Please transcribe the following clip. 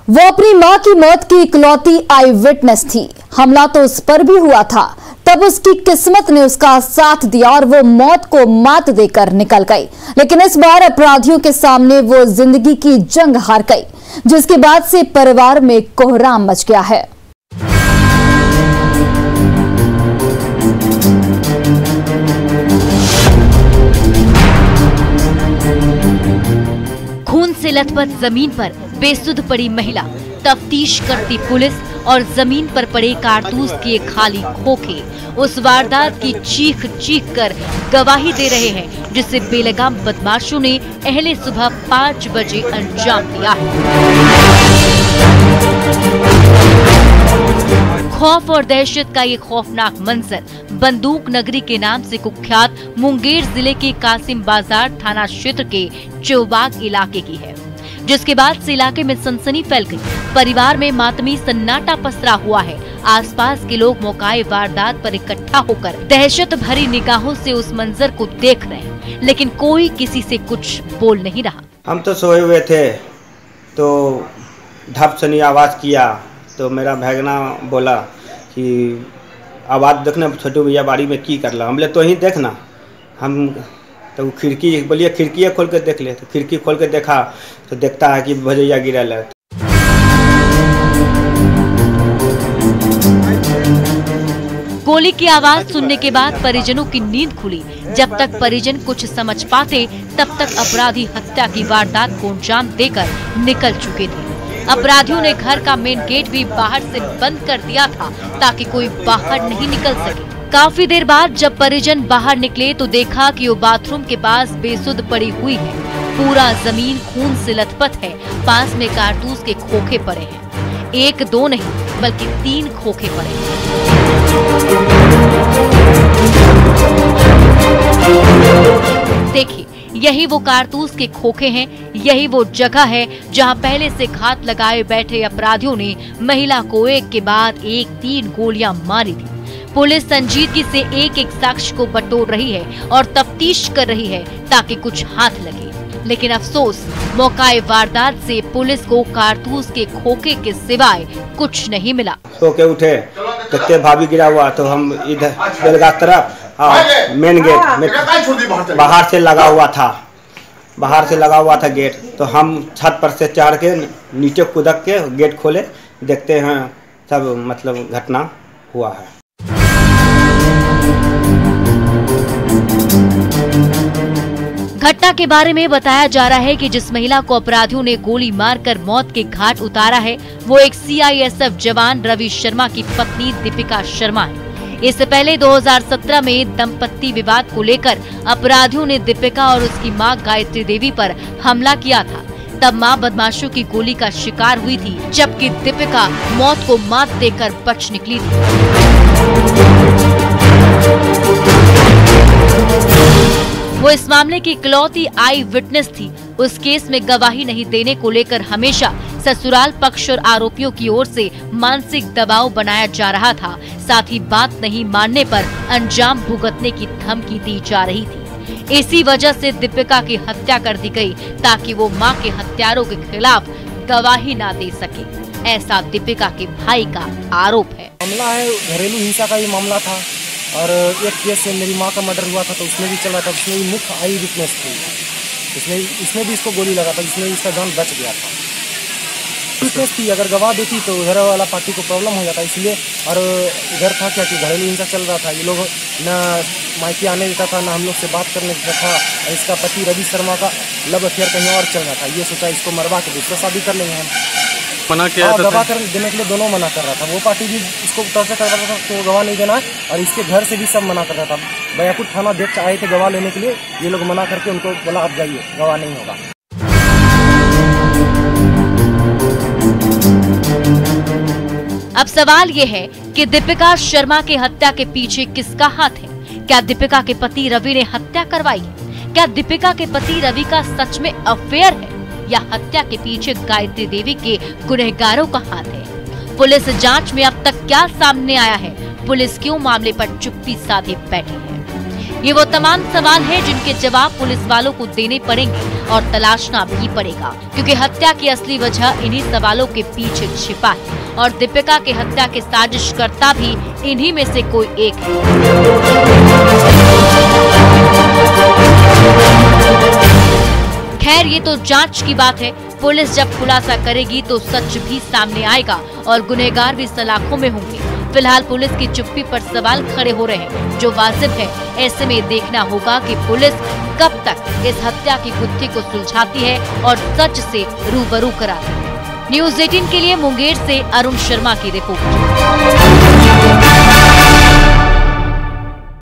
वो अपनी मां की मौत की इकलौती आई विटनेस थी। हमला तो उस पर भी हुआ था, तब उसकी किस्मत ने उसका साथ दिया और वो मौत को मात देकर निकल गई। लेकिन इस बार अपराधियों के सामने वो जिंदगी की जंग हार गई, जिसके बाद से परिवार में कोहराम मच गया है। खून से लथपथ जमीन पर बेसुध पड़ी महिला, तफ्तीश करती पुलिस और जमीन पर पड़े कारतूस के खाली खोखे उस वारदात की चीख चीख कर गवाही दे रहे हैं, जिसे बेलगाम बदमाशों ने अहले सुबह 5 बजे अंजाम दिया है। खौफ और दहशत का ये खौफनाक मंजर बंदूक नगरी के नाम से कुख्यात मुंगेर जिले के कासिम बाजार थाना क्षेत्र के चौबाग इलाके की है, जिसके बाद से इलाके में सनसनी फैल गई। परिवार में मातमी सन्नाटा पसरा हुआ है। आसपास के लोग मौकाए वारदात पर इकट्ठा होकर दहशत भरी निगाहों से उस मंजर को देख रहे हैं, लेकिन कोई किसी से कुछ बोल नहीं रहा। हम तो सोए हुए थे तो ढप सनी आवाज किया तो मेरा भैगना बोला कि आवाज देखना छोटू भैया बाड़ी में की कर ला। हमले तो ही देखना। हम तो खिड़की बोलिए खिड़की खोल के देख ले, तो खिड़की खोल के देखा तो देखता है कि भजैया गिरल है। गोली की आवाज सुनने के बाद परिजनों की नींद खुली। जब तक परिजन कुछ समझ पाते तब तक अपराधी हत्या की वारदात को अंजाम देकर निकल चुके थे। अपराधियों ने घर का मेन गेट भी बाहर से बंद कर दिया था ताकि कोई बाहर नहीं निकल सके। काफी देर बाद जब परिजन बाहर निकले तो देखा कि वो बाथरूम के पास बेसुध पड़ी हुई है। पूरा जमीन खून से लथपथ है। पास में कारतूस के खोखे पड़े हैं। 1-2 नहीं बल्कि 3 खोखे पड़े हैं। देखिए, यही वो कारतूस के खोखे हैं। यही वो जगह है जहां पहले से घात लगाए बैठे अपराधियों ने महिला को एक के बाद एक 3 गोलियां मारी थी। पुलिस संजीदगी से एक-एक साक्ष्य को बटोर रही है और तफ्तीश कर रही है ताकि कुछ हाथ लगे। लेकिन अफसोस, मौकाए वारदात से पुलिस को कारतूस के खोखे के सिवाय कुछ नहीं मिला। सो के उठे तो भाभी गिरा हुआ, तो हम इधर बेलगा तरफ मेन गेट में बाहर से लगा हुआ था गेट, तो हम छत पर से चढ़ के नीचे कूदक के गेट खोले, देखते हैं सब मतलब घटना हुआ है। घटना के बारे में बताया जा रहा है कि जिस महिला को अपराधियों ने गोली मारकर मौत के घाट उतारा है वो एक CISF जवान रवि शर्मा की पत्नी दीपिका शर्मा है। इससे पहले 2017 में दंपत्ति विवाद को लेकर अपराधियों ने दीपिका और उसकी मां गायत्री देवी पर हमला किया था। तब मां बदमाशों की गोली का शिकार हुई थी, जबकि दीपिका मौत को मात देकर बच निकली थी। वो इस मामले की इकलौती आई विटनेस थी। उस केस में गवाही नहीं देने को लेकर हमेशा ससुराल पक्ष और आरोपियों की ओर से मानसिक दबाव बनाया जा रहा था। साथ ही बात नहीं मानने पर अंजाम भुगतने की धमकी दी जा रही थी। इसी वजह से दीपिका की हत्या कर दी गई ताकि वो मां के हत्यारों के खिलाफ गवाही ना दे सके। ऐसा दीपिका के भाई का आरोप है। मामला है घरेलू हिंसा का ये मामला था और एक केस से मेरी माँ का मर्डर हुआ था तो उसमें भी चल रहा था। उसमें भी मुख्य आई विटनेस थी। इसमें भी इसको गोली लगा था, जिसमें इसका जान बच गया था। विटनेस थी, अगर गवाह देती तो उधर वाला पार्टी को प्रॉब्लम हो जाता, इसलिए। और इधर था क्या कि घरेलू हिंसा चल रहा था। ये लोग न मायके आने देता था, न हम लोग से बात करने देता था। और इसका पति रवि शर्मा का लव अफेयर कहीं और चल रहा था। ये सोचा इसको मरवा के दूसरा शादी कर लेंगे हम। मना किया था, गवाह कर देने के लिए दोनों मना कर रहा था। वो पार्टी भी इसको टॉर्चर कर रहा था तो गवाह नहीं देना, और इसके घर से भी सब मना कर रहा था। बयापुर थाना देख के आए थे गवाह लेने के लिए, ये लोग मना करके उनको बोला आप जाइए, गवाह नहीं होगा। अब सवाल ये है कि दीपिका शर्मा के हत्या के पीछे किसका हाथ है? क्या दीपिका के पति रवि ने हत्या करवाई है? क्या दीपिका के पति रवि का सच में अफेयर है या हत्या के पीछे गायत्री देवी के गुनहगारों का हाथ है? पुलिस जांच में अब तक क्या सामने आया है? पुलिस क्यों मामले पर चुप्पी साधे बैठी है? ये वो तमाम सवाल हैं जिनके जवाब पुलिस वालों को देने पड़ेंगे और तलाशना भी पड़ेगा, क्योंकि हत्या की असली वजह इन्हीं सवालों के पीछे छिपा है और दीपिका के हत्या के साजिशकर्ता भी इन्हीं में से कोई एक है। खैर, ये तो जांच की बात है। पुलिस जब खुलासा करेगी तो सच भी सामने आएगा और गुनहगार भी सलाखों में होंगे। फिलहाल पुलिस की चुप्पी पर सवाल खड़े हो रहे हैं, जो वाजिब है। ऐसे में देखना होगा कि पुलिस कब तक इस हत्या की गुत्थी को सुलझाती है और सच से रूबरू कराती है। न्यूज़ 18 के लिए मुंगेर से अरुण शर्मा की रिपोर्ट।